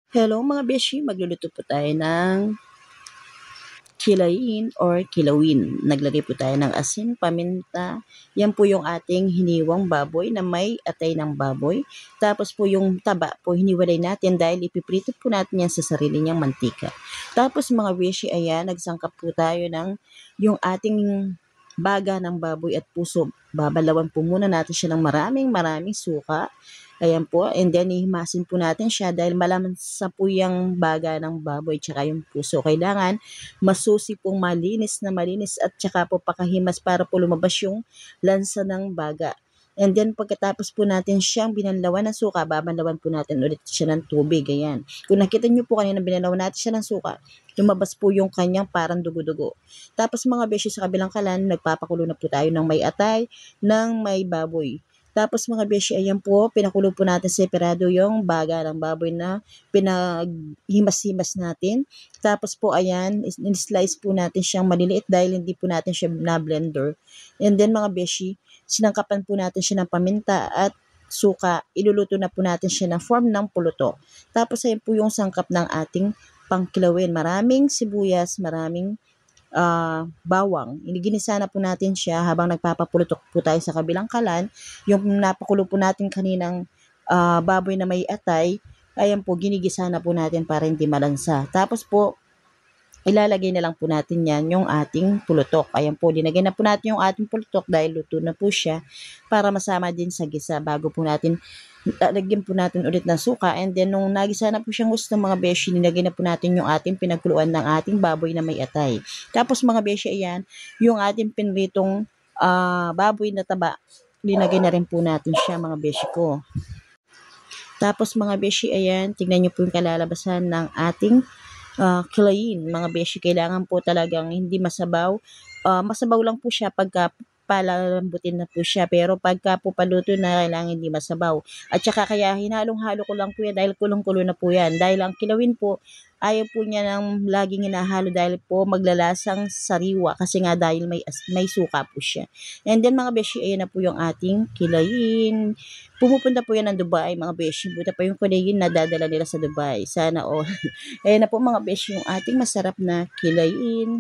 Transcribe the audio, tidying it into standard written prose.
Hello mga beshi, magluluto po tayo ng kilain or kilawin. Naglagay po tayo ng asin, paminta. Yan po yung ating hiniwang baboy na may atay ng baboy. Tapos po yung taba po hiniwalay natin dahil ipiprito po natin yan sa sarili niyang mantika. Tapos mga beshi, ayan, nagsangkap po tayo ng yung ating baga ng baboy at puso. Babalawan po muna natin siya ng maraming suka. Ayan po, and then ihimasin po natin siya dahil malamansa po yung baga ng baboy tsaka yung puso. Kailangan masusi pong malinis at tsaka po pakahimas para po lumabas yung lansa ng baga. And then pagkatapos po natin siyang binanlawan ng suka, babanlawan po natin ulit siya ng tubig. Ayan. Kung nakita niyo po kanina binanlawan natin siya ng suka, lumabas po yung kanyang parang dugo-dugo. Tapos mga beshi sa kabilang kalan, nagpapakulo na po tayo ng may atay, ng may baboy. Tapos mga beshi, ayan po, pinakulo po natin separado yung baga ng baboy na pinaghimas-himas natin. Tapos po ayan, in-slice po natin siyang maliliit dahil hindi po natin siya na-blender. And then mga beshi, sinangkapan po natin siya ng paminta at suka. Iluluto na po natin siya ng form ng pulutok. Tapos ayan po yung sangkap ng ating pangkilawin. Maraming sibuyas, maraming bawang. Ginisa na po natin siya habang nagpapapulutok po tayo sa kabilang kalan. Yung napakulo po natin kaninang baboy na may atay, ayan po, ginigisa na po natin para hindi malansa. Tapos po, ilalagay na lang po natin yan yung ating pulutok. Ayan po, linagay na po natin yung ating pulutok dahil luto na po siya para masama din sa gisa bago po natin lagyan po natin ulit ng suka. And then nung nagisa na po siyang gusto mga beshi, nilagay na po natin yung ating pinagkuluan ng ating baboy na may atay. Tapos mga beshi, ayan, yung ating pinritong baboy na taba, linagay na rin po natin siya mga beshi ko. Tapos mga beshi, ayan, tingnan nyo po yung kalalabasan ng ating kilain. Mga beshi, kailangan po talagang hindi masabaw. Masabaw lang po siya pagka palalambutin na po siya. Pero pagka po paluto na, kailangan hindi masabaw. At saka kaya hinalong-halo ko lang po yan dahil kulong-kulo na po yan. Dahil ang kilawin po, ayaw po niya ng laging hinahalo dahil po maglalasang sariwa. Kasi nga dahil may suka po siya. And then mga beshi, ayan na po yung ating kilain. Pumupunta po yan ng Dubai, mga beshi. Buta pa yung kilain na dadala nila sa Dubai. Sana all. Ayan na po mga beshi, yung ating masarap na kilain.